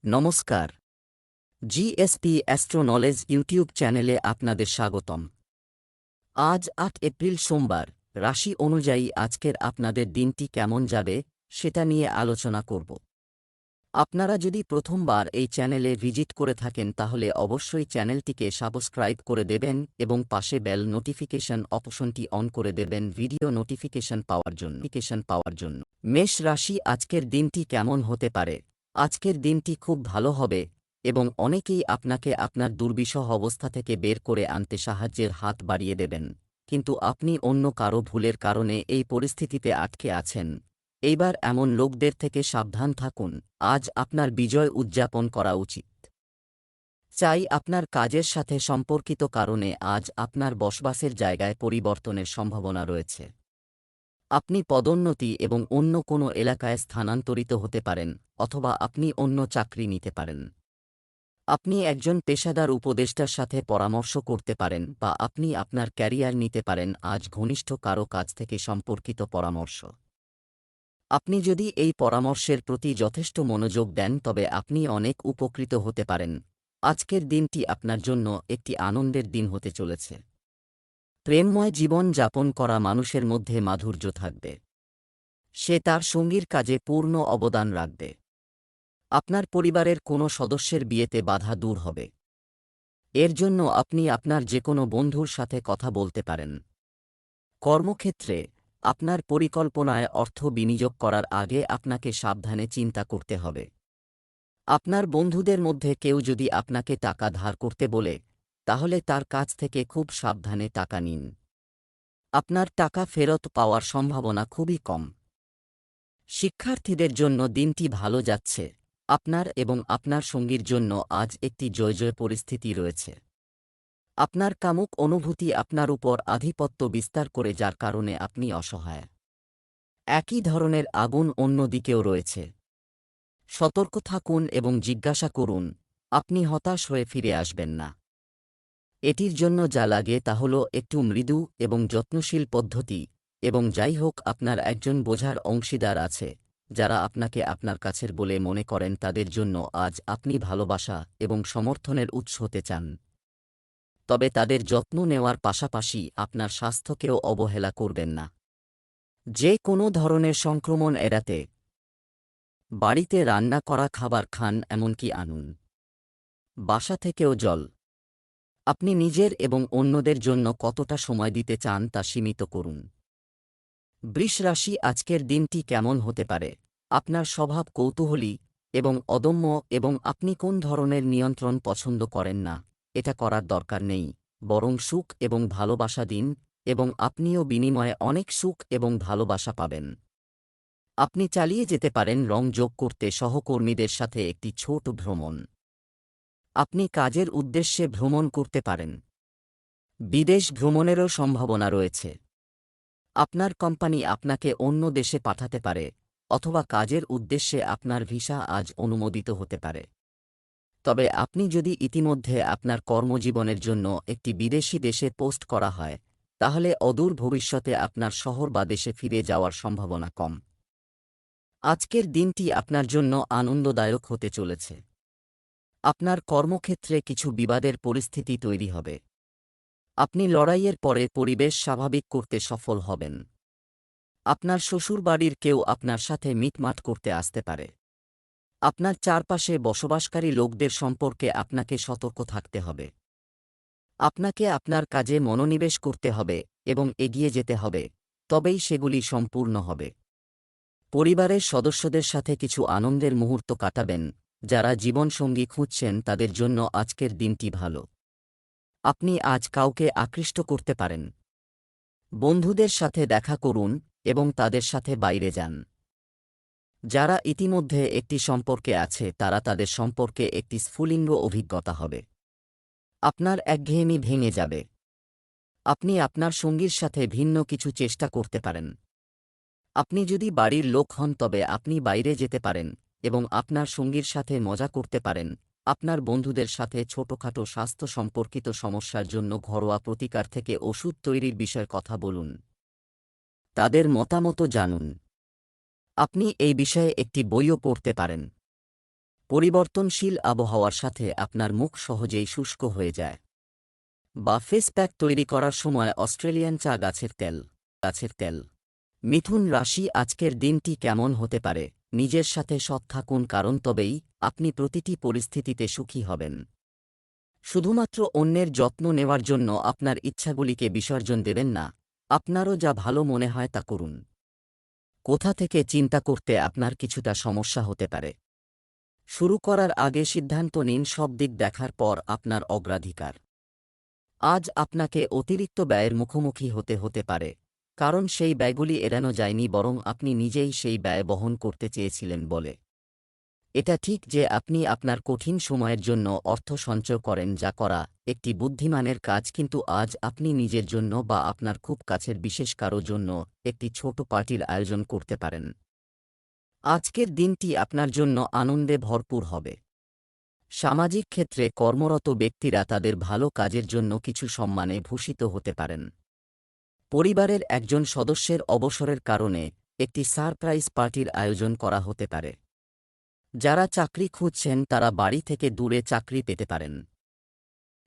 নমস্কার। GSP astro knowledge YouTube চ্যানেলে আপনাদের স্বাগতম। আজ ৮ এপ্রিল সোমবার। রাশি অনুযায়ী আজকের আপনাদের দিনটি কেমন যাবে সেটা নিয়ে আলোচনা করব। আপনারা যদি প্রথমবার এই চ্যানেলে ভিজিট করে থাকেন তাহলে অবশ্যই চ্যানেলটিকে সাবস্ক্রাইব করে দেবেন এবং পাশে বেল নোটিফিকেশন অপশনটি অন করে দেবেন ভিডিও নোটিফিকেশন পাওয়ার জন্য। মেষ রাশি, আজকের দিনটি কেমন হতে পারে? আজকের দিনটি খুব ভালো হবে এবং অনেকেই আপনাকে আপনার দুর্বিষহ অবস্থা থেকে বের করে আনতে সাহায্যের হাত বাড়িয়ে দেবেন, কিন্তু আপনি অন্য কারো ভুলের কারণে এই পরিস্থিতিতে আটকে আছেন। এইবার এমন লোকদের থেকে সাবধান থাকুন। আজ আপনার বিজয় উদযাপন করা উচিত। চাই আপনার কাজের সাথে সম্পর্কিত কারণে আজ আপনার বসবাসের জায়গায় পরিবর্তনের সম্ভাবনা রয়েছে। আপনি পদোন্নতি এবং অন্য কোনো এলাকায় স্থানান্তরিত হতে পারেন, অথবা আপনি অন্য চাকরি নিতে পারেন। আপনি একজন পেশাদার উপদেষ্টার সাথে পরামর্শ করতে পারেন বা আপনি আপনার ক্যারিয়ার নিতে পারেন আজ ঘনিষ্ঠ কারো কাছ থেকে সম্পর্কিত পরামর্শ। আপনি যদি এই পরামর্শের প্রতি যথেষ্ট মনোযোগ দেন তবে আপনি অনেক উপকৃত হতে পারেন। আজকের দিনটি আপনার জন্য একটি আনন্দের দিন হতে চলেছে। প্রেমময় জীবন যাপন করা মানুষের মধ্যে মাধুর্য থাকবে। সে তার সঙ্গীর কাজে পূর্ণ অবদান রাখবে। আপনার পরিবারের কোনো সদস্যের বিয়েতে বাধা দূর হবে। এর জন্য আপনি আপনার যেকোনো বন্ধুর সাথে কথা বলতে পারেন। কর্মক্ষেত্রে আপনার পরিকল্পনায় অর্থ বিনিয়োগ করার আগে আপনাকে সাবধানে চিন্তা করতে হবে। আপনার বন্ধুদের মধ্যে কেউ যদি আপনাকে টাকা ধার করতে বলে, তাহলে তার কাছ থেকে খুব সাবধানে টাকা নিন। আপনার টাকা ফেরত পাওয়ার সম্ভাবনা খুবই কম। শিক্ষার্থীদের জন্য দিনটি ভালো যাচ্ছে। আপনার এবং আপনার সঙ্গীর জন্য আজ একটি জয়-জয় পরিস্থিতি রয়েছে। আপনার কামুক অনুভূতি আপনার উপর আধিপত্য বিস্তার করে, যার কারণে আপনি অসহায়। একই ধরনের আগুন অন্য দিকেও রয়েছে। সতর্ক থাকুন এবং জিজ্ঞাসা করুন, আপনি হতাশ হয়ে ফিরে আসবেন না। এটির জন্য যা লাগে তা হল একটু মৃদু এবং যত্নশীল পদ্ধতি, এবং যাই হোক আপনার একজন বোঝার অংশীদার আছে, যারা আপনাকে আপনার কাছের বলে মনে করেন। তাদের জন্য আজ আপনি ভালোবাসা এবং সমর্থনের উৎস হতে চান। তবে তাদের যত্ন নেওয়ার পাশাপাশি আপনার স্বাস্থ্যকেও অবহেলা করবেন না। যে কোনো ধরনের সংক্রমণ এড়াতে বাড়িতে রান্না করা খাবার খান, এমনকি আনুন। বাসা থেকেও জল। আপনি নিজের এবং অন্যদের জন্য কতটা সময় দিতে চান তা সীমিত করুন। বৃষ রাশি, আজকের দিনটি কেমন হতে পারে? আপনার স্বভাব কৌতূহলী এবং অদম্য এবং আপনি কোন ধরনের নিয়ন্ত্রণ পছন্দ করেন না, এটা করার দরকার নেই। বরং সুখ এবং ভালোবাসা দিন এবং আপনিও বিনিময়ে অনেক সুখ এবং ভালোবাসা পাবেন। আপনি চালিয়ে যেতে পারেন রং যোগ করতে সহকর্মীদের সাথে একটি ছোট ভ্রমণ। আপনি কাজের উদ্দেশ্যে ভ্রমণ করতে পারেন। বিদেশ ভ্রমণেরও সম্ভাবনা রয়েছে। আপনার কোম্পানি আপনাকে অন্য দেশে পাঠাতে পারে, অথবা কাজের উদ্দেশ্যে আপনার ভিসা আজ অনুমোদিত হতে পারে। তবে আপনি যদি ইতিমধ্যে আপনার কর্মজীবনের জন্য একটি বিদেশি দেশে পোস্ট করা হয়, তাহলে অদূর ভবিষ্যতে আপনার শহর বা দেশে ফিরে যাওয়ার সম্ভাবনা কম। আজকের দিনটি আপনার জন্য আনন্দদায়ক হতে চলেছে। আপনার কর্মক্ষেত্রে কিছু বিবাদের পরিস্থিতি তৈরি হবে। আপনি লড়াইয়ের পরে পরিবেশ স্বাভাবিক করতে সফল হবেন। আপনার শ্বশুরবাড়ির কেউ আপনার সাথে মিটমাট করতে আসতে পারে। আপনার চারপাশে বসবাসকারী লোকদের সম্পর্কে আপনাকে সতর্ক থাকতে হবে। আপনাকে আপনার কাজে মনোনিবেশ করতে হবে এবং এগিয়ে যেতে হবে, তবেই সেগুলি সম্পূর্ণ হবে। পরিবারের সদস্যদের সাথে কিছু আনন্দের মুহূর্ত কাটাবেন। যারা জীবনসঙ্গী খুঁজছেন তাদের জন্য আজকের দিনটি ভালো। আপনি আজ কাউকে আকৃষ্ট করতে পারেন। বন্ধুদের সাথে দেখা করুন এবং তাদের সাথে বাইরে যান। যারা ইতিমধ্যে একটি সম্পর্কে আছে তারা তাদের সম্পর্কে একটি স্ফুলিঙ্গ অভিজ্ঞতা হবে। আপনার একঘেয়েমি ভেঙে যাবে। আপনি আপনার সঙ্গীর সাথে ভিন্ন কিছু চেষ্টা করতে পারেন। আপনি যদি বাড়ির লোক হন তবে আপনি বাইরে যেতে পারেন এবং আপনার সঙ্গীর সাথে মজা করতে পারেন। আপনার বন্ধুদের সাথে ছোটখাটো স্বাস্থ্য সম্পর্কিত সমস্যার জন্য ঘরোয়া প্রতিকার থেকে ওষুধ তৈরির বিষয়ে কথা বলুন। তাদের মতামত জানুন। আপনি এই বিষয়ে একটি বইও পড়তে পারেন। পরিবর্তনশীল আবহাওয়ার সাথে আপনার মুখ সহজেই শুষ্ক হয়ে যায়। বা ফেস প্যাক তৈরি করার সময় অস্ট্রেলিয়ান চা গাছের তেল। মিথুন রাশি, আজকের দিনটি কেমন হতে পারে? নিজের সাথে সৎ থাকুন, কারণ তবেই আপনি প্রতিটি পরিস্থিতিতে সুখী হবেন। শুধুমাত্র অন্যের যত্ন নেওয়ার জন্য আপনার ইচ্ছাগুলিকে বিসর্জন দেবেন না। আপনারও যা ভালো মনে হয় তা করুন। কোথা থেকে চিন্তা করতে আপনার কিছুটা সমস্যা হতে পারে। শুরু করার আগে সিদ্ধান্ত নিন, সব দিক দেখার পর আপনার অগ্রাধিকার। আজ আপনাকে অতিরিক্ত ব্যয়ের মুখোমুখি হতে পারে, কারণ সেই ব্যয়গুলি এড়ানো যায়নি, বরং আপনি নিজেই সেই ব্যয় বহন করতে চেয়েছিলেন বলে। এটা ঠিক যে আপনি আপনার কঠিন সময়ের জন্য অর্থ সঞ্চয় করেন, যা করা একটি বুদ্ধিমানের কাজ, কিন্তু আজ আপনি নিজের জন্য বা আপনার খুব কাছের বিশেষ কারো জন্য একটি ছোট পার্টির আয়োজন করতে পারেন। আজকের দিনটি আপনার জন্য আনন্দে ভরপুর হবে। সামাজিক ক্ষেত্রে কর্মরত ব্যক্তিরা তাদের ভালো কাজের জন্য কিছু সম্মানে ভূষিত হতে পারেন। পরিবারের একজন সদস্যের অবসরের কারণে একটি সারপ্রাইজ পার্টির আয়োজন করা হতে পারে। যারা চাকরি খুঁজছেন তারা বাড়ি থেকে দূরে চাকরি পেতে পারেন।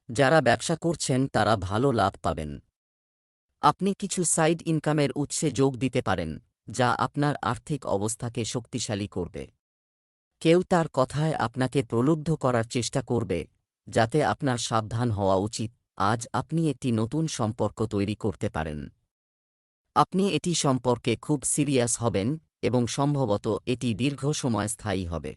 যারা ব্যবসা করছেন তারা ভালো লাভ পাবেন। আপনি কিছু সাইড ইনকামের উৎসে যোগ দিতে পারেন, যা আপনার আর্থিক অবস্থাকে শক্তিশালী করবে। কেউ তার কথায় আপনাকে প্রলুব্ধ করার চেষ্টা করবে, যাতে আপনার সাবধান হওয়া উচিত। আজ আপনি একটি নতুন সম্পর্ক তৈরি করতে পারেন। আপনি এটি সম্পর্কে খুব সিরিয়াস হবেন এবং সম্ভবত এটি দীর্ঘ সময় স্থায়ী হবে।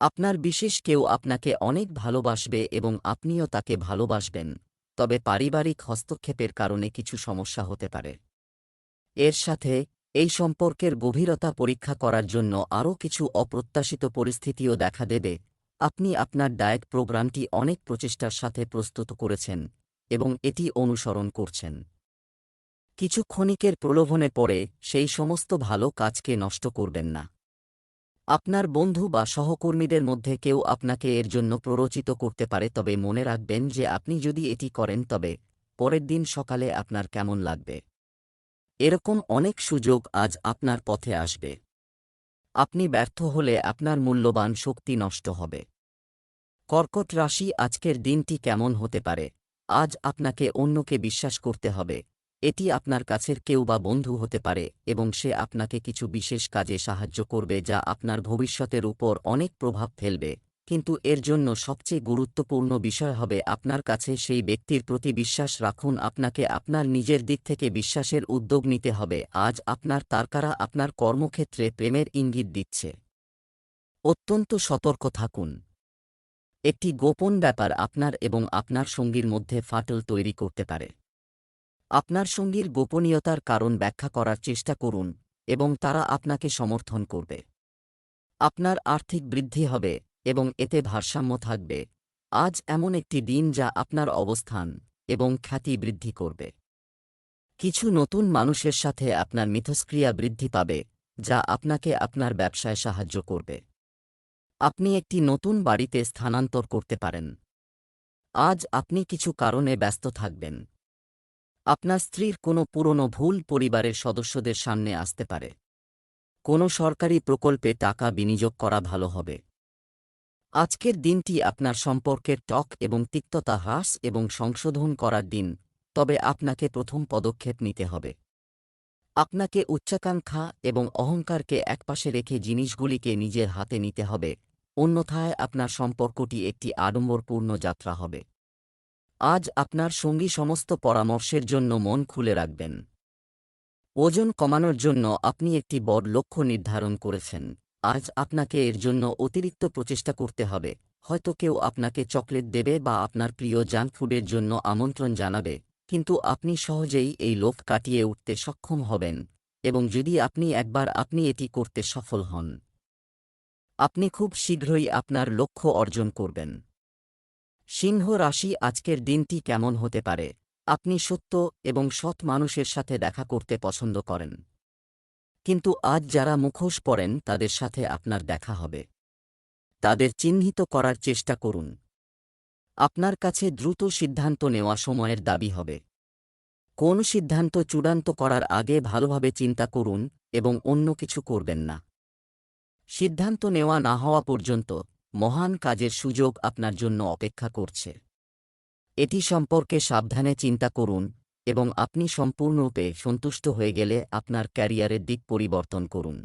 আপনার বিশেষ কেউ আপনাকে অনেক ভালোবাসবে এবং আপনিও তাকে ভালোবাসবেন, তবে পারিবারিক হস্তক্ষেপের কারণে কিছু সমস্যা হতে পারে। এর সাথে এই সম্পর্কের গভীরতা পরীক্ষা করার জন্য আরও কিছু অপ্রত্যাশিত পরিস্থিতিও দেখা দেবে। আপনি আপনার ডায়েট প্রোগ্রামটি অনেক প্রচেষ্টার সাথে প্রস্তুত করেছেন এবং এটি অনুসরণ করছেন। কিছু ক্ষণিকের প্রলোভনে পড়ে সেই সমস্ত ভালো কাজকে নষ্ট করবেন না। আপনার বন্ধু বা সহকর্মীদের মধ্যে কেউ আপনাকে এর জন্য প্ররোচিত করতে পারে, তবে মনে রাখবেন যে আপনি যদি এটি করেন তবে পরের দিন সকালে আপনার কেমন লাগবে। এরকম অনেক সুযোগ আজ আপনার পথে আসবে। আপনি ব্যর্থ হলে আপনার মূল্যবান শক্তি নষ্ট হবে। কর্কট রাশি, আজকের দিনটি কেমন হতে পারে? আজ আপনাকে অন্যকে বিশ্বাস করতে হবে। এটি আপনার কাছের কেউ বা বন্ধু হতে পারে এবং সে আপনাকে কিছু বিশেষ কাজে সাহায্য করবে যা আপনার ভবিষ্যতের উপর অনেক প্রভাব ফেলবে, কিন্তু এর জন্য সবচেয়ে গুরুত্বপূর্ণ বিষয় হবে আপনার কাছে সেই ব্যক্তির প্রতি বিশ্বাস রাখুন। আপনাকে আপনার নিজের দিক থেকে বিশ্বাসের উদ্যোগ নিতে হবে। আজ আপনার তারকারা আপনার কর্মক্ষেত্রে প্রেমের ইঙ্গিত দিচ্ছে। অত্যন্ত সতর্ক থাকুন। একটি গোপন ব্যাপার আপনার এবং আপনার সঙ্গীর মধ্যে ফাটল তৈরি করতে পারে। আপনার সঙ্গীর গোপনীয়তার কারণ ব্যাখ্যা করার চেষ্টা করুন এবং তারা আপনাকে সমর্থন করবে। আপনার আর্থিক বৃদ্ধি হবে এবং এতে ভারসাম্য থাকবে। আজ এমন একটি দিন যা আপনার অবস্থান এবং খ্যাতি বৃদ্ধি করবে। কিছু নতুন মানুষের সাথে আপনার মিথস্ক্রিয়া বৃদ্ধি পাবে, যা আপনাকে আপনার ব্যবসায় সাহায্য করবে। আপনি একটি নতুন বাড়িতে স্থানান্তর করতে পারেন। আজ আপনি কিছু কারণে ব্যস্ত থাকবেন। আপনার স্ত্রীর কোনো পুরনো ভুল পরিবারের সদস্যদের সামনে আসতে পারে। কোনো সরকারি প্রকল্পে টাকা বিনিয়োগ করা ভালো হবে। আজকের দিনটি আপনার সম্পর্কের টক এবং তিক্ততা হ্রাস এবং সংশোধন করার দিন, তবে আপনাকে প্রথম পদক্ষেপ নিতে হবে। আপনাকে উচ্চাকাঙ্ক্ষা এবং অহংকারকে একপাশে রেখে জিনিসগুলিকে নিজের হাতে নিতে হবে, অন্যথায় আপনার সম্পর্কটি একটি আড়ম্বরপূর্ণ যাত্রা হবে। আজ আপনার সঙ্গী সমস্ত পরামর্শের জন্য মন খুলে রাখবেন। ওজন কমানোর জন্য আপনি একটি বড় লক্ষ্য নির্ধারণ করেছেন। আজ আপনাকে এর জন্য অতিরিক্ত প্রচেষ্টা করতে হবে। হয়তো কেউ আপনাকে চকলেট দেবে বা আপনার প্রিয় জাঙ্ক ফুডের জন্য আমন্ত্রণ জানাবে, কিন্তু আপনি সহজেই এই লোভ কাটিয়ে উঠতে সক্ষম হবেন এবং যদি আপনি এটি করতে সফল হন, আপনি খুব শীঘ্রই আপনার লক্ষ্য অর্জন করবেন। সিংহ রাশি, আজকের দিনটি কেমন হতে পারে? আপনি সত্য এবং সৎ মানুষের সাথে দেখা করতে পছন্দ করেন, কিন্তু আজ যারা মুখোশ পরেন তাদের সাথে আপনার দেখা হবে। তাদের চিহ্নিত করার চেষ্টা করুন। আপনার কাছে দ্রুত সিদ্ধান্ত নেওয়া সময়ের দাবি হবে। কোন সিদ্ধান্ত চূড়ান্ত করার আগে ভালোভাবে চিন্তা করুন এবং অন্য কিছু করবেন না। সিদ্ধান্ত নেওয়া না হওয়া পর্যন্ত মহান কাজের সুযোগ আপনার জন্য অপেক্ষা করছে। এটি সম্পর্কে সাবধানে চিন্তা করুন এবং আপনি সম্পূর্ণরূপে সন্তুষ্ট হয়ে গেলে আপনার ক্যারিয়ারের দিক পরিবর্তন করুন।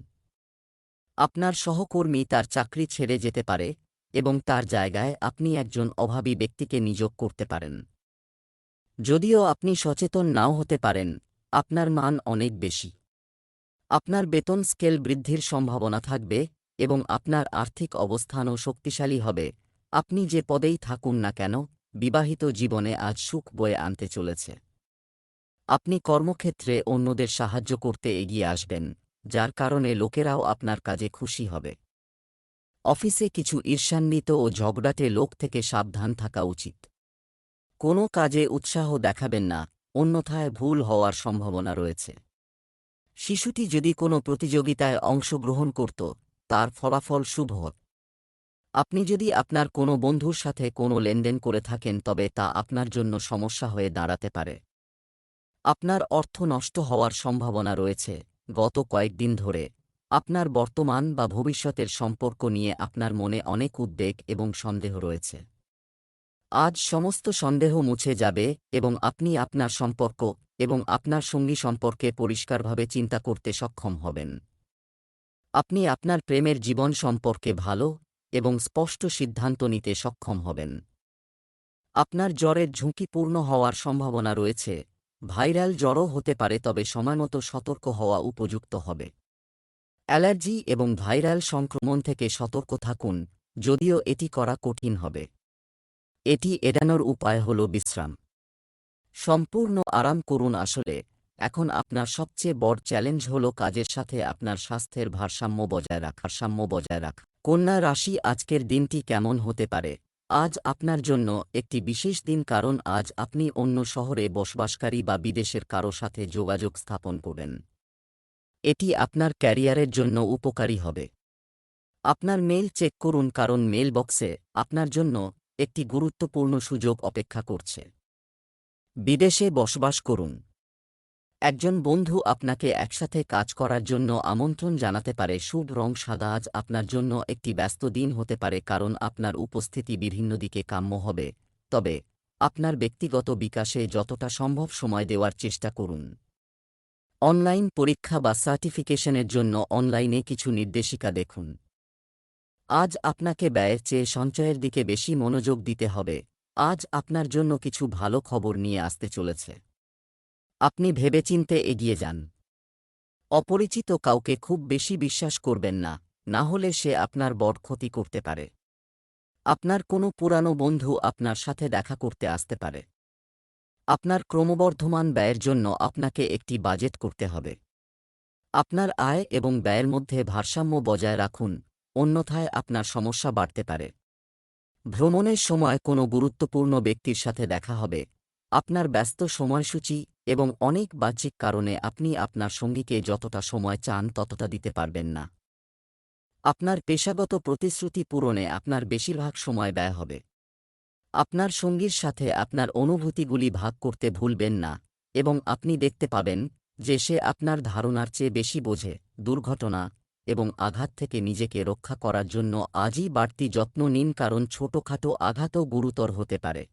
আপনার সহকর্মী তার চাকরি ছেড়ে যেতে পারে এবং তার জায়গায় আপনি একজন অভাবী ব্যক্তিকে নিয়োগ করতে পারেন। যদিও আপনি সচেতন নাও হতে পারেন, আপনার মান অনেক বেশি। আপনার বেতন স্কেল বৃদ্ধির সম্ভাবনা থাকবে এবং আপনার আর্থিক অবস্থানও শক্তিশালী হবে। আপনি যে পদেই থাকুন না কেন, বিবাহিত জীবনে আজ সুখ বয়ে আনতে চলেছে। আপনি কর্মক্ষেত্রে অন্যদের সাহায্য করতে এগিয়ে আসবেন, যার কারণে লোকেরাও আপনার কাজে খুশি হবে। অফিসে কিছু ঈর্ষান্বিত ও ঝগড়াটে লোক থেকে সাবধান থাকা উচিত। কোনো কাজে উৎসাহ দেখাবেন না, অন্যথায় ভুল হওয়ার সম্ভাবনা রয়েছে। শিশুটি যদি কোনো প্রতিযোগিতায় অংশগ্রহণ করত, তার ফলাফল শুভ হত। আপনি যদি আপনার কোনো বন্ধুর সাথে কোনো লেনদেন করে থাকেন তবে তা আপনার জন্য সমস্যা হয়ে দাঁড়াতে পারে। আপনার অর্থ নষ্ট হওয়ার সম্ভাবনা রয়েছে। গত কয়েকদিন ধরে আপনার বর্তমান বা ভবিষ্যতের সম্পর্ক নিয়ে আপনার মনে অনেক উদ্বেগ এবং সন্দেহ রয়েছে। আজ সমস্ত সন্দেহ মুছে যাবে এবং আপনি আপনার সম্পর্ক এবং আপনার সঙ্গী সম্পর্কে পরিষ্কারভাবে চিন্তা করতে সক্ষম হবেন। আপনি আপনার প্রেমের জীবন সম্পর্কে ভালো এবং স্পষ্ট সিদ্ধান্ত নিতে সক্ষম হবেন। আপনার জ্বরের ঝুঁকিপূর্ণ হওয়ার সম্ভাবনা রয়েছে। ভাইরাল জ্বরও হতে পারে, তবে সময়মতো সতর্ক হওয়া উপযুক্ত হবে। অ্যালার্জি এবং ভাইরাল সংক্রমণ থেকে সতর্ক থাকুন, যদিও এটি করা কঠিন হবে। এটি এড়ানোর উপায় হল বিশ্রাম। সম্পূর্ণ আরাম করুন। আসলে এখন আপনার সবচেয়ে বড় চ্যালেঞ্জ হল কাজের সাথে আপনার স্বাস্থ্যের ভারসাম্য বজায় রাখা। কন্যা রাশি, আজকের দিনটি কেমন হতে পারে? আজ আপনার জন্য একটি বিশেষ দিন, কারণ আজ আপনি অন্য শহরে বসবাসকারী বা বিদেশের কারো সাথে যোগাযোগ স্থাপন করবেন। এটি আপনার ক্যারিয়ারের জন্য উপকারী হবে। আপনার মেইল চেক করুন, কারণ মেইল বক্সে আপনার জন্য একটি গুরুত্বপূর্ণ সুযোগ অপেক্ষা করছে। বিদেশে বসবাস করুন। একজন বন্ধু আপনাকে একসাথে কাজ করার জন্য আমন্ত্রণ জানাতে পারে। শুভ রং সাদা। আজ আপনার জন্য একটি ব্যস্ত দিন হতে পারে, কারণ আপনার উপস্থিতি বিভিন্ন দিকে কাম্য হবে। তবে আপনার ব্যক্তিগত বিকাশে যতটা সম্ভব সময় দেওয়ার চেষ্টা করুন। অনলাইন পরীক্ষা বা সার্টিফিকেশনের জন্য অনলাইনে কিছু নির্দেশিকা দেখুন। আজ আপনাকে ব্যয়ের চেয়ে সঞ্চয়ের দিকে বেশি মনোযোগ দিতে হবে। আজ আপনার জন্য কিছু ভালো খবর নিয়ে আসতে চলেছে। আপনি ভেবেচিন্তে এগিয়ে যান। অপরিচিত কাউকে খুব বেশি বিশ্বাস করবেন না, না হলে সে আপনার বড় ক্ষতি করতে পারে। আপনার কোনো পুরানো বন্ধু আপনার সাথে দেখা করতে আসতে পারে। আপনার ক্রমবর্ধমান ব্যয়ের জন্য আপনাকে একটি বাজেট করতে হবে। আপনার আয় এবং ব্যয়ের মধ্যে ভারসাম্য বজায় রাখুন, অন্যথায় আপনার সমস্যা বাড়তে পারে। ভ্রমণের সময় কোনো গুরুত্বপূর্ণ ব্যক্তির সাথে দেখা হবে। আপনার ব্যস্ত সময়সূচি এবং অনেক বাহ্যিক কারণে আপনি আপনার সঙ্গীকে যতটা সময় চান ততটা দিতে পারবেন না। আপনার পেশাগত প্রতিশ্রুতি পূরণে আপনার বেশিরভাগ সময় ব্যয় হবে। আপনার সঙ্গীর সাথে আপনার অনুভূতিগুলি ভাগ করতে ভুলবেন না এবং আপনি দেখতে পাবেন যে সে আপনার ধারণার চেয়ে বেশি বোঝে। দুর্ঘটনা এবং আঘাত থেকে নিজেকে রক্ষা করার জন্য আজই বাড়তি যত্ন নিন, কারণ ছোটখাটো আঘাতও গুরুতর হতে পারে।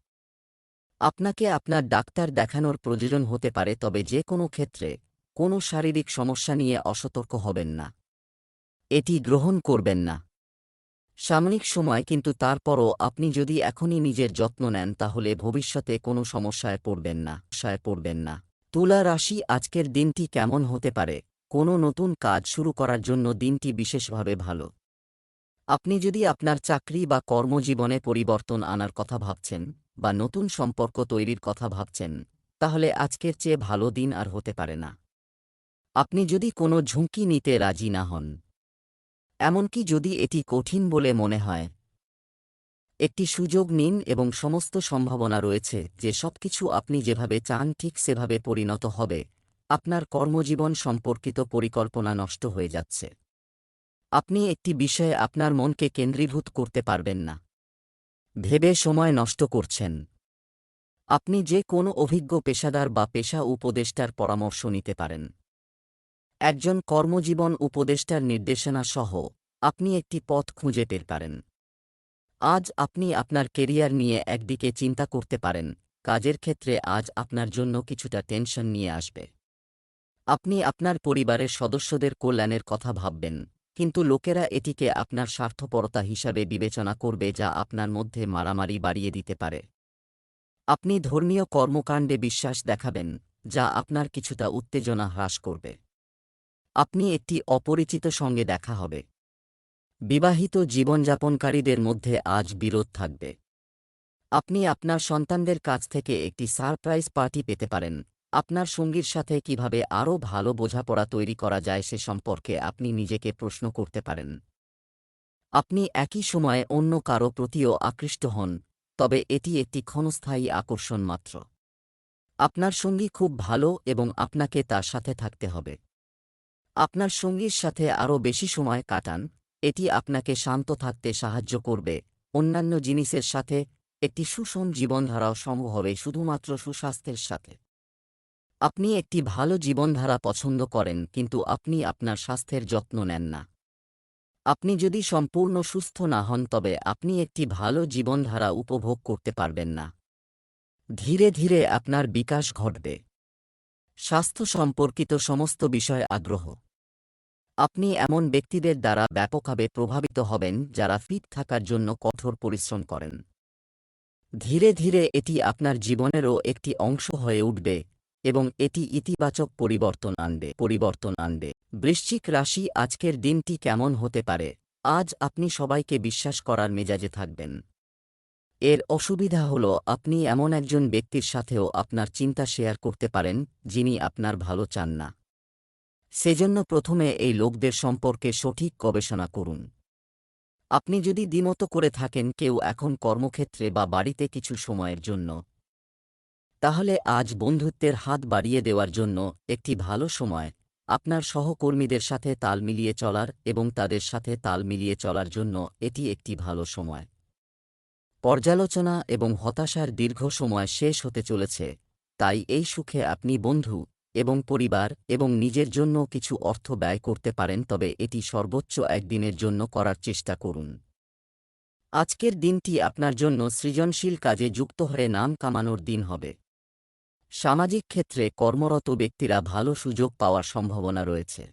আপনাকে আপনার ডাক্তার দেখানোর প্রয়োজন হতে পারে, তবে যে কোনো ক্ষেত্রে কোনো শারীরিক সমস্যা নিয়ে অসতর্ক হবেন না। এটি গ্রহণ করবেন না। সাময়িক সময়, কিন্তু তারপরও আপনি যদি এখনই নিজের যত্ন নেন তাহলে ভবিষ্যতে কোনো সমস্যায় পড়বেন না। তুলা রাশি, আজকের দিনটি কেমন হতে পারে? কোনো নতুন কাজ শুরু করার জন্য দিনটি বিশেষভাবে ভালো। আপনি যদি আপনার চাকরি বা কর্মজীবনে পরিবর্তন আনার কথা ভাবছেন বা নতুন সম্পর্ক তৈরির কথা ভাবছেন, তাহলে আজকের চেয়ে ভালো দিন আর হতে পারে না। আপনি যদি কোনো ঝুঁকি নিতে রাজি না হন, এমনকি যদি এটি কঠিন বলে মনে হয়, একটি সুযোগ নিন এবং সমস্ত সম্ভাবনা রয়েছে যে সবকিছু আপনি যেভাবে চান ঠিক সেভাবে পরিণত হবে। আপনার কর্মজীবন সম্পর্কিত পরিকল্পনা নষ্ট হয়ে যাচ্ছে। আপনি একটি বিষয়ে আপনার মনকে কেন্দ্রীভূত করতে পারবেন না, ভেবে সময় নষ্ট করছেন। আপনি যে কোনো অভিজ্ঞ পেশাদার বা পেশা উপদেষ্টার পরামর্শ নিতে পারেন। একজন কর্মজীবন উপদেষ্টার নির্দেশনা সহ আপনি একটি পথ খুঁজে পেতে পারেন। আজ আপনি আপনার কেরিয়ার নিয়ে একদিকে চিন্তা করতে পারেন, কাজের ক্ষেত্রে আজ আপনার জন্য কিছুটা টেনশন নিয়ে আসবে। আপনি আপনার পরিবারের সদস্যদের কল্যাণের কথা ভাববেন, কিন্তু লোকেরা এটিকে আপনার স্বার্থপরতা হিসাবে বিবেচনা করবে, যা আপনার মধ্যে মারামারি বাড়িয়ে দিতে পারে। আপনি ধর্মীয় কর্মকাণ্ডে বিশ্বাস দেখাবেন, যা আপনার কিছুটা উত্তেজনা হ্রাস করবে। আপনি একটি অপরিচিত সঙ্গে দেখা হবে। বিবাহিত জীবনযাপনকারীদের মধ্যে আজ বিরোধ থাকবে। আপনি আপনার সন্তানদের কাছ থেকে একটি সারপ্রাইজ পার্টি পেতে পারেন। আপনার সঙ্গীর সাথে কিভাবে আরও ভালো বোঝাপড়া তৈরি করা যায় সে সম্পর্কে আপনি নিজেকে প্রশ্ন করতে পারেন। আপনি একই সময়ে অন্য কারো প্রতিও আকৃষ্ট হন, তবে এটি একটি ক্ষণস্থায়ী আকর্ষণ মাত্র। আপনার সঙ্গী খুব ভালো এবং আপনাকে তার সাথে থাকতে হবে। আপনার সঙ্গীর সাথে আরও বেশি সময় কাটান, এটি আপনাকে শান্ত থাকতে সাহায্য করবে। অন্যান্য জিনিসের সাথে একটি সুষম জীবনধারাও সম্ভব হবে শুধুমাত্র সুস্বাস্থ্যের সাথে। আপনি একটি ভালো জীবনধারা পছন্দ করেন, কিন্তু আপনি আপনার স্বাস্থ্যের যত্ন নেন না। আপনি যদি সম্পূর্ণ সুস্থ না হন তবে আপনি একটি ভালো জীবনধারা উপভোগ করতে পারবেন না। ধীরে ধীরে আপনার বিকাশ ঘটবে। স্বাস্থ্য সম্পর্কিত সমস্ত বিষয়ে আগ্রহ। আপনি এমন ব্যক্তিদের দ্বারা ব্যাপকভাবে প্রভাবিত হবেন যারা ফিট থাকার জন্য কঠোর পরিশ্রম করেন। ধীরে ধীরে এটি আপনার জীবনেরও একটি অংশ হয়ে উঠবে এবং এটি ইতিবাচক পরিবর্তন আনবে। বৃশ্চিক রাশি, আজকের দিনটি কেমন হতে পারে? আজ আপনি সবাইকে বিশ্বাস করার মেজাজে থাকবেন। এর অসুবিধা হল আপনি এমন একজন ব্যক্তির সাথেও আপনার চিন্তা শেয়ার করতে পারেন যিনি আপনার ভালো চান না। সেজন্য প্রথমে এই লোকদের সম্পর্কে সঠিক গবেষণা করুন। আপনি যদি দ্বিমত করে থাকেন কেউ এখন কর্মক্ষেত্রে বা বাড়িতে কিছু সময়ের জন্য, তাহলে আজ বন্ধুত্বের হাত বাড়িয়ে দেওয়ার জন্য একটি ভালো সময়। আপনার সহকর্মীদের সাথে তাল মিলিয়ে চলার এবং তাদের সাথে তাল মিলিয়ে চলার জন্য এটি একটি ভালো সময়। পর্যালোচনা এবং হতাশার দীর্ঘ সময় শেষ হতে চলেছে, তাই এই সুখে আপনি বন্ধু এবং পরিবার এবং নিজের জন্য কিছু অর্থ ব্যয় করতে পারেন, তবে এটি সর্বোচ্চ একদিনের জন্য করার চেষ্টা করুন। আজকের দিনটি আপনার জন্য সৃজনশীল কাজে যুক্ত হয়ে নাম কামানোর দিন হবে। সামাজিক ক্ষেত্রে কর্মরত ব্যক্তিরা ভালো সুযোগ পাওয়ার সম্ভাবনা রয়েছে।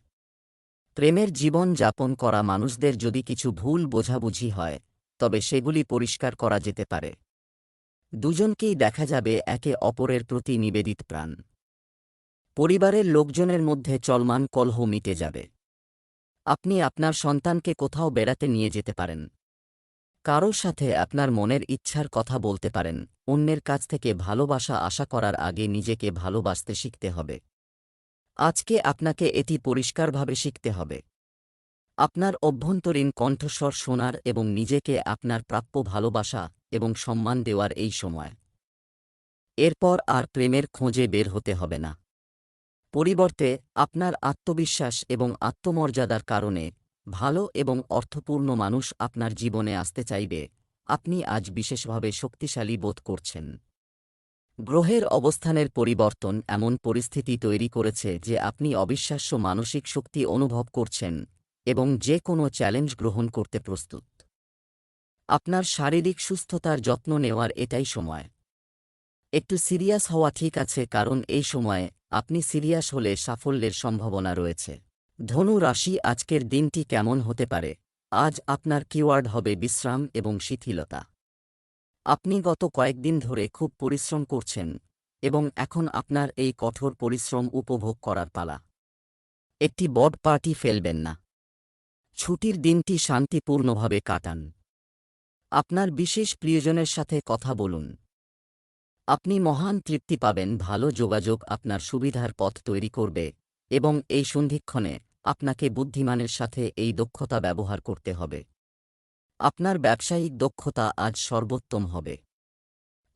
প্রেমের জীবন যাপন করা মানুষদের যদি কিছু ভুল বোঝাবুঝি হয়, তবে সেগুলি পরিষ্কার করা যেতে পারে। দুজনকেই দেখা যাবে একে অপরের প্রতি নিবেদিত প্রাণ। পরিবারের লোকজনের মধ্যে চলমান কলহ মিটে যাবে। আপনি আপনার সন্তানকে কোথাও বেড়াতে নিয়ে যেতে পারেন। কারো সাথে আপনার মনের ইচ্ছার কথা বলতে পারেন। অন্যের কাছ থেকে ভালোবাসা আশা করার আগে নিজেকে ভালোবাসতে শিখতে হবে। আজকে আপনাকে এটি পরিষ্কারভাবে শিখতে হবে। আপনার অভ্যন্তরীণ কণ্ঠস্বর শোনার এবং নিজেকে আপনার প্রাপ্য ভালোবাসা এবং সম্মান দেওয়ার এই সময়। এরপর আর প্রেমের খোঁজে বের হতে হবে না। পরিবর্তে আপনার আত্মবিশ্বাস এবং আত্মমর্যাদার কারণে ভালো এবং অর্থপূর্ণ মানুষ আপনার জীবনে আসতে চাইবে। আপনি আজ বিশেষভাবে শক্তিশালী বোধ করছেন। গ্রহের অবস্থানের পরিবর্তন এমন পরিস্থিতি তৈরি করেছে যে আপনি অবিশ্বাস্য মানসিক শক্তি অনুভব করছেন এবং যে কোনো চ্যালেঞ্জ গ্রহণ করতে প্রস্তুত। আপনার শারীরিক সুস্থতার যত্ন নেওয়ার এটাই সময়। একটু সিরিয়াস হওয়া ঠিক আছে, কারণ এই সময়ে আপনি সিরিয়াস হলে সাফল্যের সম্ভাবনা রয়েছে। ধনু রাশি, আজকের দিনটি কেমন হতে পারে? আজ আপনার কিওয়ার্ড হবে বিশ্রাম এবং শিথিলতা। আপনি গত কয়েকদিন ধরে খুব পরিশ্রম করছেন এবং এখন আপনার এই কঠোর পরিশ্রম উপভোগ করার পালা। একটি বড় পার্টি ফেলবেন না। ছুটির দিনটি শান্তিপূর্ণভাবে কাটান। আপনার বিশেষ প্রিয়জনের সাথে কথা বলুন। আপনি মহান তৃপ্তি পাবেন। ভালো যোগাযোগ আপনার সুবিধার পথ তৈরি করবে এবং এই সন্ধিক্ষণে আপনাকে বুদ্ধিমানের সাথে এই দক্ষতা ব্যবহার করতে হবে। আপনার ব্যবসায়িক দক্ষতা আজ সর্বোত্তম হবে।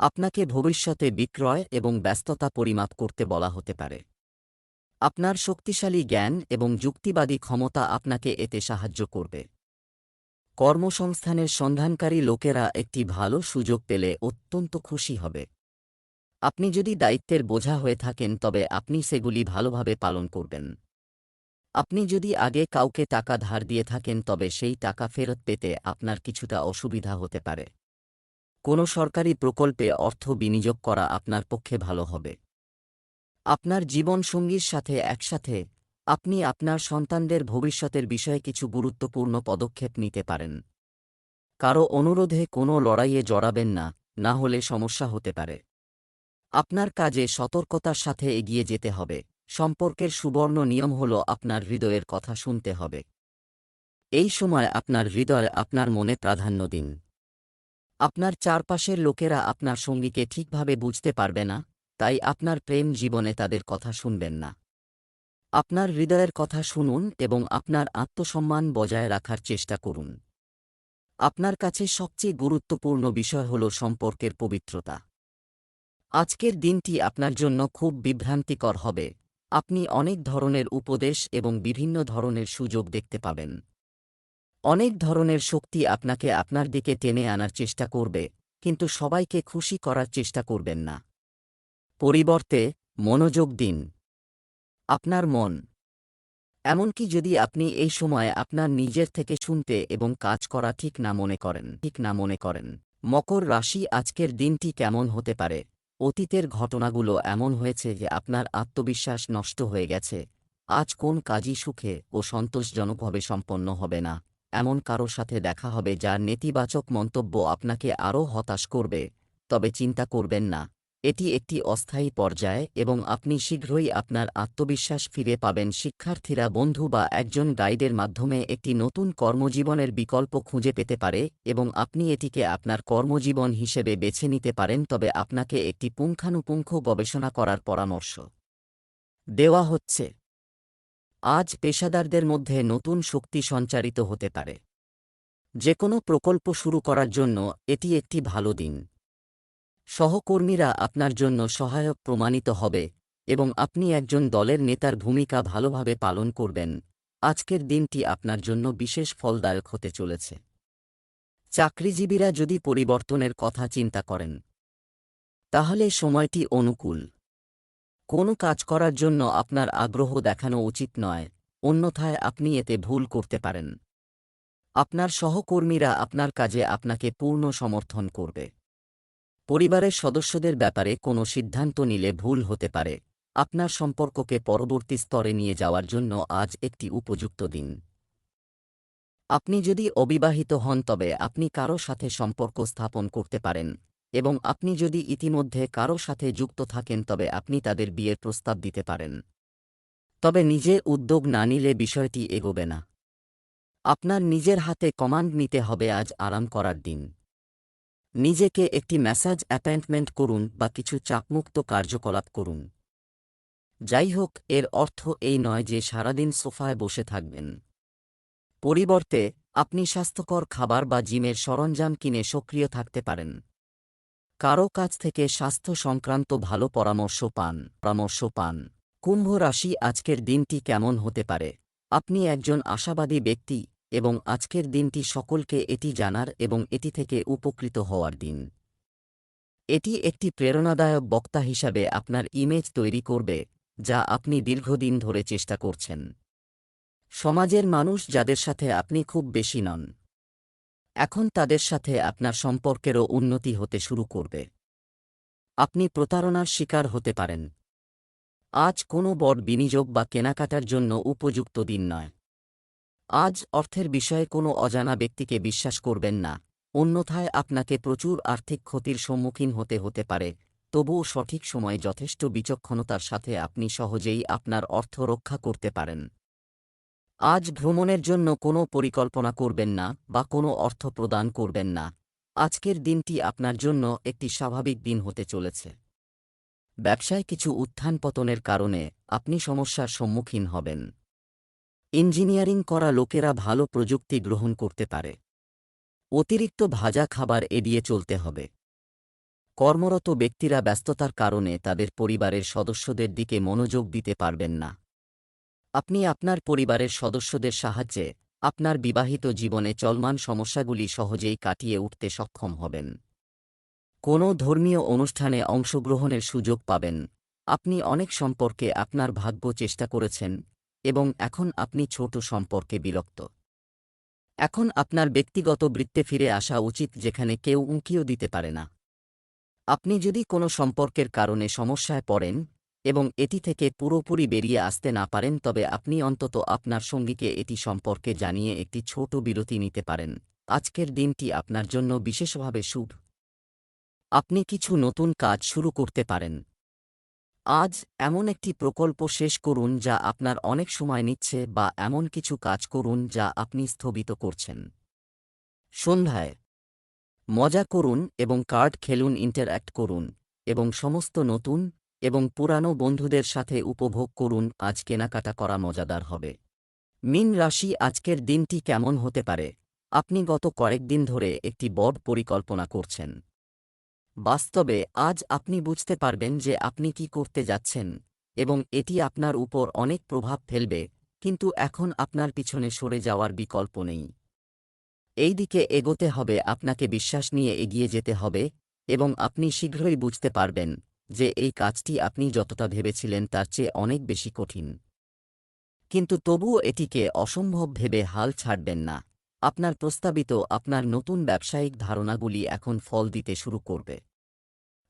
আপনাকে ভবিষ্যতে বিক্রয় এবং ব্যস্ততা পরিমাপ করতে বলা হতে পারে। আপনার শক্তিশালী জ্ঞান এবং যুক্তিবাদী ক্ষমতা আপনাকে এতে সাহায্য করবে। কর্মসংস্থানের সন্ধানকারী লোকেরা একটি ভালো সুযোগ পেলে অত্যন্ত খুশি হবে। আপনি যদি দায়িত্বের বোঝা হয়ে থাকেন তবে আপনি সেগুলি ভালোভাবে পালন করবেন। আপনি যদি আগে কাউকে টাকা ধার দিয়ে থাকেন তবে সেই টাকা ফেরত পেতে আপনার কিছুটা অসুবিধা হতে পারে। কোনো সরকারি প্রকল্পে অর্থ বিনিয়োগ করা আপনার পক্ষে ভালো হবে। আপনার জীবনসঙ্গীর সাথে একসাথে আপনি আপনার সন্তানদের ভবিষ্যতের বিষয়ে কিছু গুরুত্বপূর্ণ পদক্ষেপ নিতে পারেন। কারো অনুরোধে কোনো লড়াইয়ে জড়াবেন না, না হলে সমস্যা হতে পারে। আপনার কাজে সতর্কতার সাথে এগিয়ে যেতে হবে। সম্পর্কের সুবর্ণ নিয়ম হল আপনার হৃদয়ের কথা শুনতে হবে। এই সময় আপনার হৃদয় আপনার মনে প্রাধান্য দিন। আপনার চারপাশের লোকেরা আপনার সঙ্গীকে ঠিকভাবে বুঝতে পারবে না, তাই আপনার প্রেম জীবনে তাদের কথা শুনবেন না। আপনার হৃদয়ের কথা শুনুন এবং আপনার আত্মসম্মান বজায় রাখার চেষ্টা করুন। আপনার কাছে সবচেয়ে গুরুত্বপূর্ণ বিষয় হল সম্পর্কের পবিত্রতা। আজকের দিনটি আপনার জন্য খুব বিভ্রান্তিকর হবে। আপনি অনেক ধরনের উপদেশ এবং বিভিন্ন ধরনের সুযোগ দেখতে পাবেন। অনেক ধরনের শক্তি আপনাকে আপনার দিকে টেনে আনার চেষ্টা করবে, কিন্তু সবাইকে খুশি করার চেষ্টা করবেন না। পরিবর্তে মনোযোগ দিন আপনার মন। এমনকি যদি আপনি এই সময় আপনার নিজের থেকে শুনতে এবং কাজ করা ঠিক না মনে করেন। মকর রাশি, আজকের দিনটি কেমন হতে পারে? অতীতের ঘটনাগুলো এমন হয়েছে যে আপনার আত্মবিশ্বাস নষ্ট হয়ে গেছে। আজ কোন কাজই সুখে ও সন্তোষজনকভাবে সম্পন্ন হবে না। এমন কারো সাথে দেখা হবে যার নেতিবাচক মন্তব্য আপনাকে আরও হতাশ করবে। তবে চিন্তা করবেন না, এটি একটি অস্থায়ী পর্যায় এবং আপনি শীঘ্রই আপনার আত্মবিশ্বাস ফিরে পাবেন। শিক্ষার্থীরা বন্ধু বা একজন গাইডের মাধ্যমে একটি নতুন কর্মজীবনের বিকল্প খুঁজে পেতে পারে এবং আপনি এটিকে আপনার কর্মজীবন হিসেবে বেছে নিতে পারেন, তবে আপনাকে একটি পুঙ্খানুপুঙ্খ গবেষণা করার পরামর্শ দেওয়া হচ্ছে। আজ পেশাদারদের মধ্যে নতুন শক্তি সঞ্চারিত হতে পারে। যে কোনো প্রকল্প শুরু করার জন্য এটি একটি ভালো দিন। সহকর্মীরা আপনার জন্য সহায়ক প্রমাণিত হবে এবং আপনি একজন দলের নেতার ভূমিকা ভালোভাবে পালন করবেন। আজকের দিনটি আপনার জন্য বিশেষ ফলদায়ক হতে চলেছে। চাকরিজীবীরা যদি পরিবর্তনের কথা চিন্তা করেন, তাহলে সময়টি অনুকূল। কোনো কাজ করার জন্য আপনার আগ্রহ দেখানো উচিত নয়, অন্যথায় আপনি এতে ভুল করতে পারেন। আপনার সহকর্মীরা আপনার কাজে আপনাকে পূর্ণ সমর্থন করবে। পরিবারের সদস্যদের ব্যাপারে কোনো সিদ্ধান্ত নিলে ভুল হতে পারে। আপনার সম্পর্ককে পরবর্তী স্তরে নিয়ে যাওয়ার জন্য আজ একটি উপযুক্ত দিন। আপনি যদি অবিবাহিত হন তবে আপনি কারো সাথে সম্পর্ক স্থাপন করতে পারেন এবং আপনি যদি ইতিমধ্যে কারো সাথে যুক্ত থাকেন তবে আপনি তাদের বিয়ের প্রস্তাব দিতে পারেন। তবে নিজে উদ্যোগ না নিলে বিষয়টি এগোবে না। আপনার নিজের হাতে কমান্ড নিতে হবে। আজ আরাম করার দিন। নিজেকে একটি ম্যাসাজ অ্যাপয়েন্টমেন্ট করুন বা কিছু চাপমুক্ত কার্যকলাপ করুন। যাই হোক, এর অর্থ এই নয় যে সারাদিন সোফায় বসে থাকবেন। পরিবর্তে আপনি স্বাস্থ্যকর খাবার বা জিমের সরঞ্জাম কিনে সক্রিয় থাকতে পারেন। কারও কাছ থেকে স্বাস্থ্য সংক্রান্ত ভালো পরামর্শ পান। কুম্ভ রাশি, আজকের দিনটি কেমন হতে পারে? আপনি একজন আশাবাদী ব্যক্তি এবং আজকের দিনটি সকলকে এটি জানার এবং এটি থেকে উপকৃত হওয়ার দিন। এটি একটি প্রেরণাদায়ক বক্তা হিসাবে আপনার ইমেজ তৈরি করবে, যা আপনি দীর্ঘদিন ধরে চেষ্টা করছেন। সমাজের মানুষ যাদের সাথে আপনি খুব বেশি নন, এখন তাদের সাথে আপনার সম্পর্কেরও উন্নতি হতে শুরু করবে। আপনি প্রতারণার শিকার হতে পারেন। আজ কোনো বড় বিনিয়োগ বা কেনাকাটার জন্য উপযুক্ত দিন নয়। আজ অর্থের বিষয়ে কোনো অজানা ব্যক্তিকে বিশ্বাস করবেন না, অন্যথায় আপনাকে প্রচুর আর্থিক ক্ষতির সম্মুখীন হতে পারে। তবুও সঠিক সময়ে যথেষ্ট বিচক্ষণতার সাথে আপনি সহজেই আপনার অর্থ রক্ষা করতে পারেন। আজ ভ্রমণের জন্য কোনো পরিকল্পনা করবেন না বা কোনো অর্থ প্রদান করবেন না। আজকের দিনটি আপনার জন্য একটি স্বাভাবিক দিন হতে চলেছে। ব্যবসায় কিছু উত্থান পতনের কারণে আপনি সমস্যার সম্মুখীন হবেন। ইঞ্জিনিয়ারিং করা লোকেরা ভালো প্রযুক্তি গ্রহণ করতে পারে। অতিরিক্ত ভাজা খাবার এড়িয়ে চলতে হবে। কর্মরত ব্যক্তিরা ব্যস্ততার কারণে তাদের পরিবারের সদস্যদের দিকে মনোযোগ দিতে পারবেন না। আপনি আপনার পরিবারের সদস্যদের সাহায্যে আপনার বিবাহিত জীবনে চলমান সমস্যাগুলি সহজেই কাটিয়ে উঠতে সক্ষম হবেন। কোনো ধর্মীয় অনুষ্ঠানে অংশগ্রহণের সুযোগ পাবেন। আপনি অনেক সম্পর্কে আপনার ভাগ্য চেষ্টা করেছেন, এবং এখন আপনি ছোট সম্পর্কে বিরক্ত। এখন আপনার ব্যক্তিগত বৃত্তে ফিরে আসা উচিত যেখানে কেউ উঁকিও দিতে পারে না। আপনি যদি কোনো সম্পর্কের কারণে সমস্যায় পড়েন এবং এটি থেকে পুরোপুরি বেরিয়ে আসতে না পারেন তবে আপনি অন্তত আপনার সঙ্গীকে এটি সম্পর্কে জানিয়ে একটি ছোট বিরতি নিতে পারেন। আজকের দিনটি আপনার জন্য বিশেষভাবে শুভ। আপনি কিছু নতুন কাজ শুরু করতে পারেন। আজ এমন একটি প্রকল্প শেষ করুন যা আপনার অনেক সময় নিচ্ছে বা এমন কিছু কাজ করুন যা আপনি স্থগিত করছেন। সন্ধ্যায় মজা করুন এবং কার্ড খেলুন, ইন্টারঅ্যাক্ট করুন এবং সমস্ত নতুন এবং পুরানো বন্ধুদের সাথে উপভোগ করুন। আজ কেনাকাটা করা মজাদার হবে। মীন রাশি, আজকের দিনটি কেমন হতে পারে? আপনি গত কয়েকদিন ধরে একটি বড় পরিকল্পনা করছেন। বাস্তবে আজ আপনি বুঝতে পারবেন যে আপনি কি করতে যাচ্ছেন এবং এটি আপনার উপর অনেক প্রভাব ফেলবে, কিন্তু এখন আপনার পিছনে সরে যাওয়ার বিকল্প নেই। এই দিকে এগোতে হবে, আপনাকে বিশ্বাস নিয়ে এগিয়ে যেতে হবে এবং আপনি শীঘ্রই বুঝতে পারবেন যে এই কাজটি আপনি যতটা ভেবেছিলেন তার চেয়ে অনেক বেশি কঠিন। কিন্তু তবুও এটিকে অসম্ভব ভেবে হাল ছাড়বেন না। আপনার প্রস্তাবিত আপনার নতুন ব্যবসায়িক ধারণাগুলি এখন ফল দিতে শুরু করবে।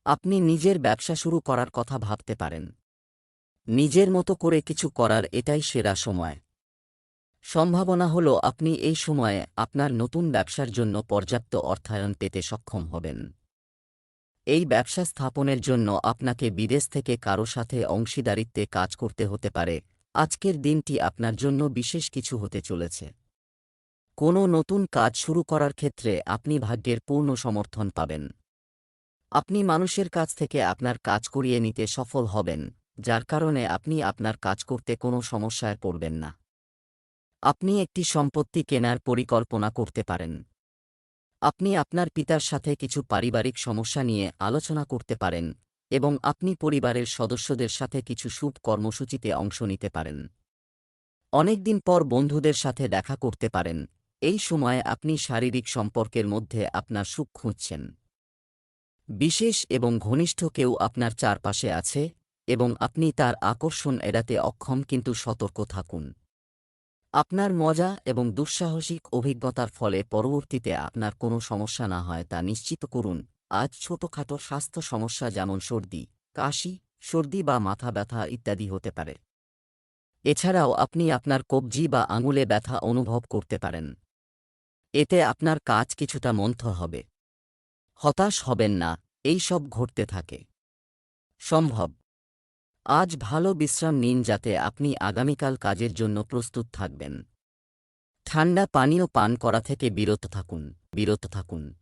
আপনি নিজের ব্যবসা শুরু করার কথা ভাবতে পারেন। নিজের মতো করে কিছু করার এটাই সেরা সময়। সম্ভাবনা হল আপনি এই সময়ে আপনার নতুন ব্যবসার জন্য পর্যাপ্ত অর্থায়ন পেতে সক্ষম হবেন। এই ব্যবসা স্থাপনের জন্য আপনাকে বিদেশ থেকে কারো সাথে অংশীদারিত্বে কাজ করতে হতে পারে। আজকের দিনটি আপনার জন্য বিশেষ কিছু হতে চলেছে। কোনো নতুন কাজ শুরু করার ক্ষেত্রে আপনি ভাগ্যের পূর্ণ সমর্থন পাবেন। আপনি মানুষের কাছ থেকে আপনার কাজ করিয়ে নিতে সফল হবেন, যার কারণে আপনি আপনার কাজ করতে কোনো সমস্যায় পড়বেন না। আপনি একটি সম্পত্তি কেনার পরিকল্পনা করতে পারেন। আপনি আপনার পিতার সাথে কিছু পারিবারিক সমস্যা নিয়ে আলোচনা করতে পারেন এবং আপনি পরিবারের সদস্যদের সাথে কিছু শুভ কর্মসূচিতে অংশ নিতে পারেন। অনেকদিন পর বন্ধুদের সাথে দেখা করতে পারেন। এই সময়ে আপনি শারীরিক সম্পর্কের মধ্যে আপনার সুখ খুঁজছেন। বিশেষ এবং ঘনিষ্ঠ কেউ আপনার চারপাশে আছে এবং আপনি তার আকর্ষণ এড়াতে অক্ষম, কিন্তু সতর্ক থাকুন। আপনার মজা এবং দুঃসাহসিক অভিজ্ঞতার ফলে পরবর্তীতে আপনার কোনো সমস্যা না হয় তা নিশ্চিত করুন। আজ ছোটখাটো স্বাস্থ্য সমস্যা যেমন সর্দি, কাশি, সর্দি বা মাথা ব্যথা ইত্যাদি হতে পারে। এছাড়াও আপনি আপনার কবজি বা আঙুলে ব্যথা অনুভব করতে পারেন। এতে আপনার কাজ কিছুটা মন্থর হবে। হতাশ হবেন না, এই সব ঘটতে থাকে। সম্ভব। আজ ভালো বিশ্রাম নিন যাতে আপনি আগামীকাল কাজের জন্য প্রস্তুত থাকবেন। ঠান্ডা পানীয় পান করা থেকে বিরত থাকুন।